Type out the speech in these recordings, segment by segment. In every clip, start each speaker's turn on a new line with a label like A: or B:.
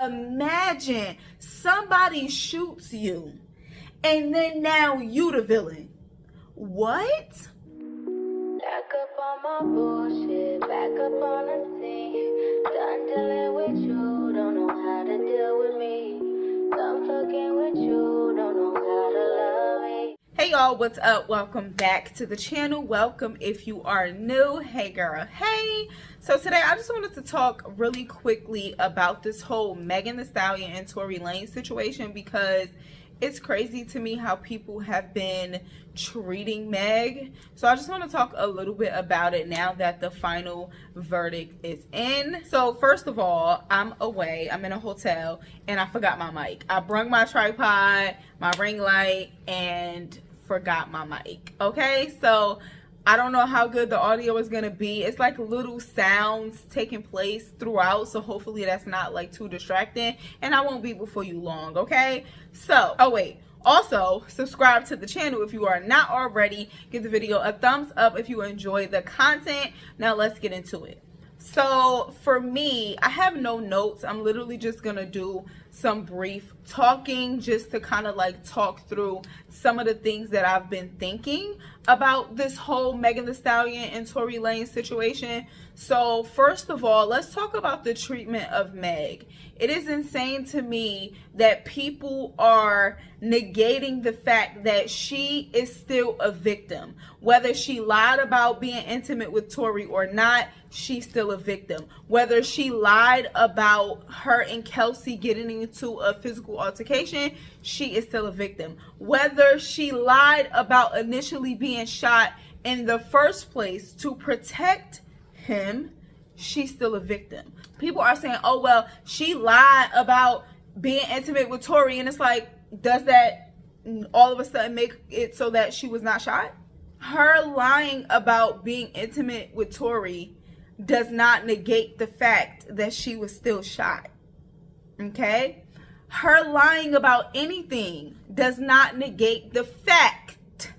A: Imagine somebody shoots you and then now you the villain. What?
B: Back up on my bullshit, back up on the scene. Done dealing with you, don't know how to deal with me. Done fucking with you, don't know how to love me.
A: Hey y'all, what's up? Welcome back to the channel. Welcome if you are new. Hey girl, hey. So today I just wanted to talk really quickly about this whole Megan Thee Stallion and Tory Lanez situation, because it's crazy to me how people have been treating Meg. So I just want to talk a little bit about it now that the final verdict is in. So first of all, I'm away. I'm in a hotel and I forgot my mic. I brung my tripod, my ring light, and forgot my mic. Okay, so I don't know how good the audio is gonna be. It's like little sounds taking place throughout, so hopefully that's not like too distracting, and I won't be before you long. Okay, so also subscribe to the channel if you are not already. Give the video a thumbs up if you enjoy the content. Now let's get into it. So for me, I have no notes. I'm literally just gonna do some brief talking just to kind of like talk through some of the things that I've been thinking about this whole Megan Thee Stallion and Tory Lanez situation. So first of all, let's talk about the treatment of Meg. It is insane to me that people are negating the fact that she is still a victim. Whether she lied about being intimate with Tory or not, she's still a victim. Whether she lied about her and Kelsey getting into a physical altercation, she is still a victim. Whether she lied about initially being shot in the first place to protect him, she's still a victim. People are saying, oh, well, she lied about being intimate with Tory, and it's like, does that all of a sudden make it so that she was not shot? Her lying about being intimate with Tory does not negate the fact that she was still shot. Okay? Her lying about anything does not negate the fact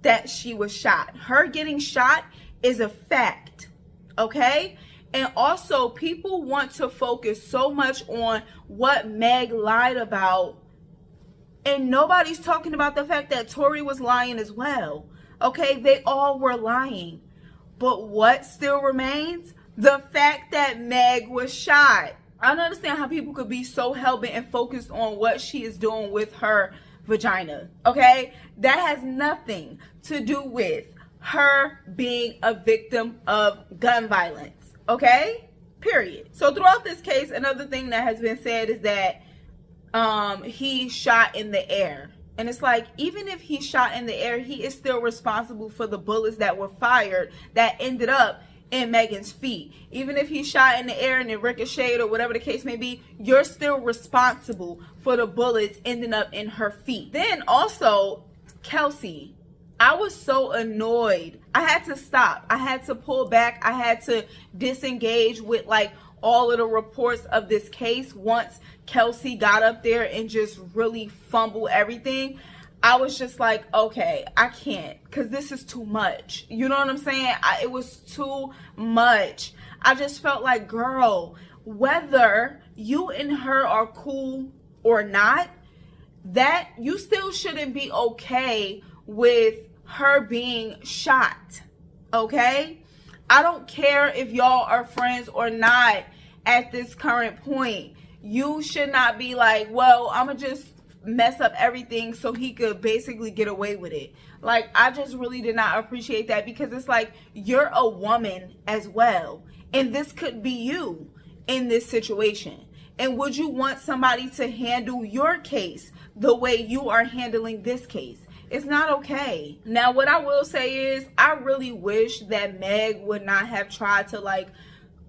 A: that she was shot. Her getting shot is a fact. Okay? And also, people want to focus so much on what Meg lied about, and nobody's talking about the fact that Tory was lying as well. Okay? They all were lying. But what still remains? The fact that Meg was shot. I don't understand how people could be so hell-bent and focused on what she is doing with her vagina. Okay? That has nothing to do with her being a victim of gun violence. Okay? Period. So throughout this case, another thing that has been said is that he shot in the air. And it's like, even if he shot in the air, he is still responsible for the bullets that were fired that ended up in Megan's feet. Even if he shot in the air and it ricocheted or whatever the case may be, you're still responsible for the bullets ending up in her feet. Then also, Kelsey. I was so annoyed. I had to stop. I had to pull back. I had to disengage with like all of the reports of this case. Once Kelsey got up there and just really fumbled everything, I was just like, okay, I can't, because this is too much. You know what I'm saying? It was too much. I just felt like, girl, whether you and her are cool or not, that you still shouldn't be okay with her being shot. Okay? I don't care if y'all are friends or not at this current point. You should not be like, well, I'm gonna just mess up everything so he could basically get away with it. Like, I just really did not appreciate that, because it's like, you're a woman as well, and this could be you in this situation. And would you want somebody to handle your case the way you are handling this case? It's not okay. Now, what I will say is, I really wish that Meg would not have tried to like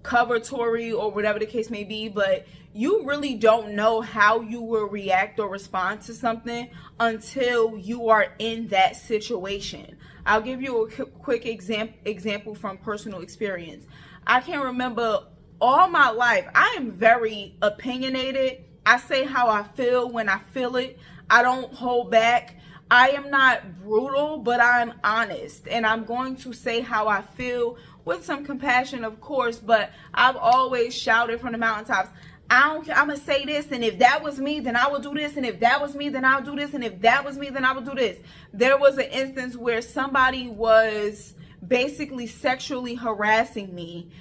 A: cover Tory or whatever the case may be, but you really don't know how you will react or respond to something until you are in that situation. I'll give you a quick example from personal experience. I can remember all my life, I am very opinionated. I say how I feel when I feel it. I don't hold back. I am not brutal, but I'm honest, and I'm going to say how I feel with some compassion, of course, but I've always shouted from the mountaintops, I'm gonna say this, and if that was me, then I would do this, and if that was me, then I'll do this, and if that was me, then I would do this. There was an instance where somebody was basically sexually harassing me,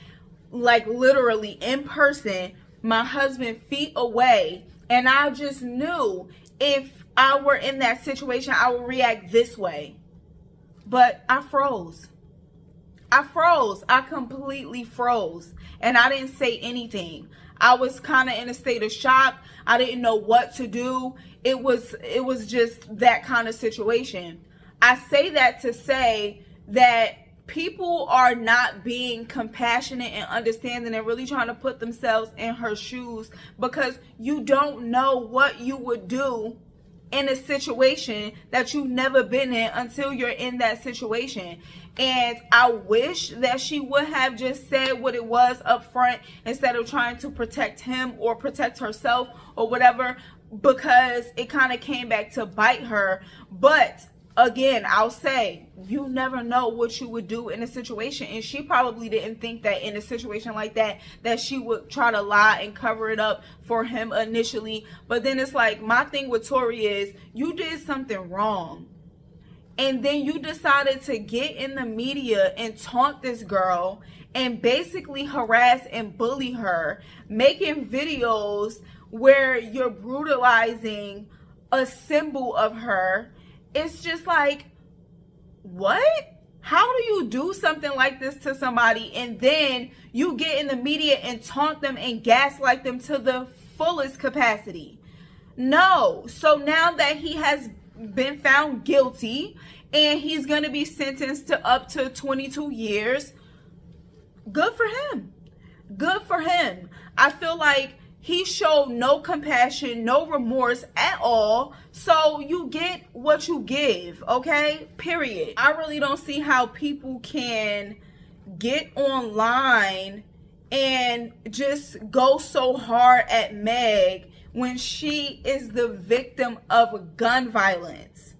A: like literally in person, my husband feet away, and I just knew if I were in that situation, I would react this way. But I froze. I completely froze, and I didn't say anything. I was kind of in a state of shock. I didn't know what to do. It was just that kind of situation. I say that to say that people are not being compassionate and understanding and really trying to put themselves in her shoes, because you don't know what you would do in a situation that you've never been in until you're in that situation. And I wish that she would have just said what it was up front instead of trying to protect him or protect herself or whatever, because it kind of came back to bite her. But again, I'll say, you never know what you would do in a situation. And she probably didn't think that in a situation like that, that she would try to lie and cover it up for him initially. But then it's like, my thing with Tory is, you did something wrong, and then you decided to get in the media and taunt this girl and basically harass and bully her, making videos where you're brutalizing a symbol of her. It's just like, what? How do you do something like this to somebody and then you get in the media and taunt them and gaslight them to the fullest capacity? No. So now that he has been found guilty and he's going to be sentenced to up to 22 years, good for him. Good for him. I feel like he showed no compassion, no remorse at all. So you get what you give, okay? Period. I really don't see how people can get online and just go so hard at Meg when she is the victim of gun violence.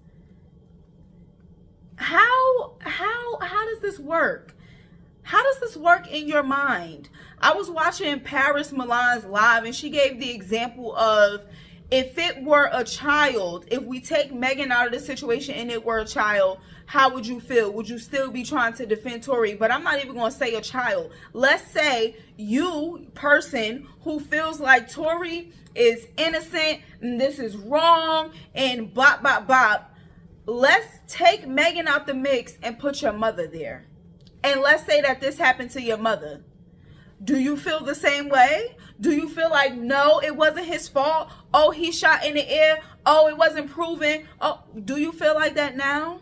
A: How does this work? How does this work in your mind? I was watching Paris Milan's live, and she gave the example of, if it were a child, if we take Megan out of the situation and it were a child, how would you feel? Would you still be trying to defend Tory? But I'm not even going to say a child. Let's say you, person who feels like Tory is innocent and this is wrong and blah, blah, blah. Let's take Megan out the mix and put your mother there. And let's say that this happened to your mother. Do you feel the same way? Do you feel like, no, it wasn't his fault? Oh, he shot in the air. Oh, it wasn't proven. Oh, do you feel like that now?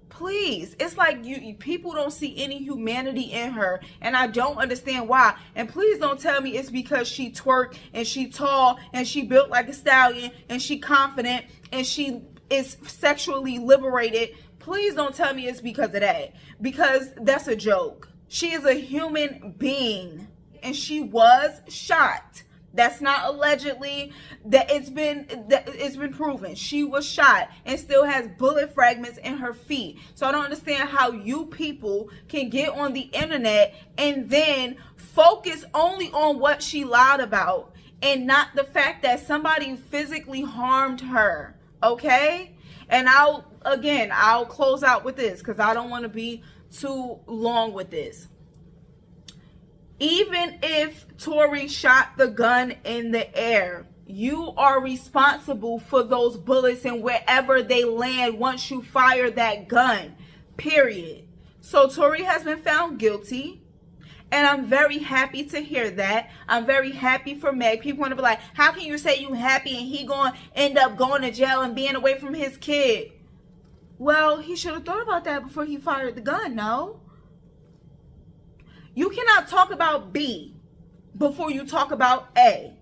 A: Please. It's like people don't see any humanity in her, and I don't understand why. And please don't tell me it's because she twerked and she tall and she built like a stallion and she confident and she is sexually liberated. Please don't tell me it's because of that, because that's a joke. She is a human being and she was shot. That's not allegedly, that it's been proven. She was shot and still has bullet fragments in her feet. So I don't understand how you people can get on the internet and then focus only on what she lied about and not the fact that somebody physically harmed her. Okay? And I'll close out with this because I don't want to be too long with this. Even if Tory shot the gun in the air, you are responsible for those bullets and wherever they land once you fire that gun, period. So Tory has been found guilty, and I'm very happy to hear that. I'm very happy for Meg. People want to be like, how can you say you happy and he going to end up going to jail and being away from his kid? Well, he should have thought about that before he fired the gun, no? You cannot talk about B before you talk about A.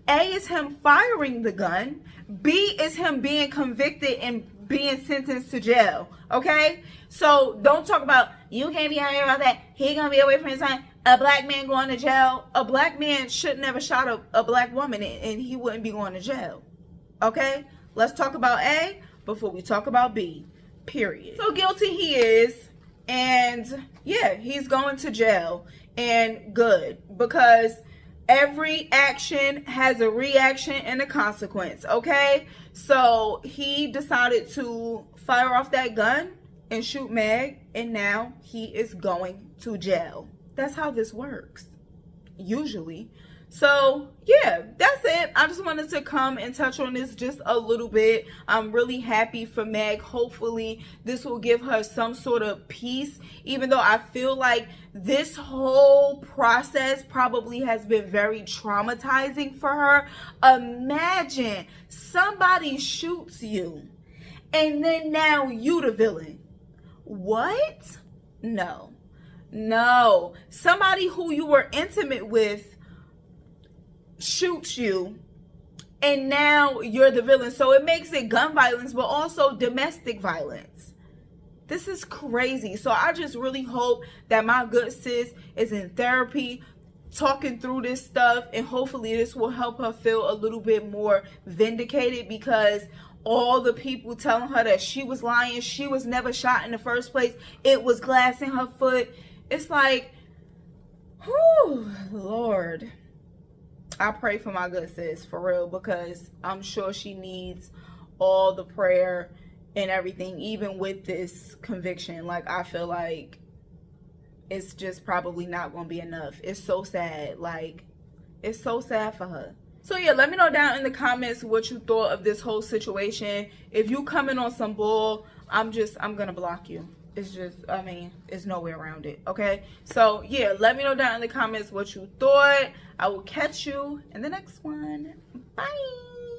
A: A is him firing the gun. B is him being convicted and being sentenced to jail. Okay? So don't talk about, you can't be happy about that. He gonna be away from his son. A black man going to jail. A black man should never shot a black woman and he wouldn't be going to jail. Okay? Let's talk about A before we talk about B. Period. So guilty he is. And yeah, he's going to jail, and good, because Every action has a reaction and a consequence, okay? So he decided to fire off that gun and shoot Meg, and now he is going to jail. That's how this works, usually. So yeah, that's it. I just wanted to come and touch on this just a little bit. I'm really happy for Meg. Hopefully this will give her some sort of peace, even though I feel like this whole process probably has been very traumatizing for her. Imagine somebody shoots you and then now you the villain. What? No. Somebody who you were intimate with shoots you and now you're the villain. So it makes it gun violence, but also domestic violence. This is crazy. So I just really hope that my good sis is in therapy, talking through this stuff, and hopefully this will help her feel a little bit more vindicated, because all the people telling her that she was lying, she was never shot in the first place, it was glass in her foot. It's like, whew, Lord. I pray for my good sis, for real, because I'm sure she needs all the prayer and everything, even with this conviction. Like, I feel like it's just probably not going to be enough. It's so sad. Like, it's so sad for her. So yeah, let me know down in the comments what you thought of this whole situation. If you coming on some bull, I'm going to block you. It's just, I mean, there's no way around it, okay? So, yeah, let me know down in the comments what you thought. I will catch you in the next one. Bye.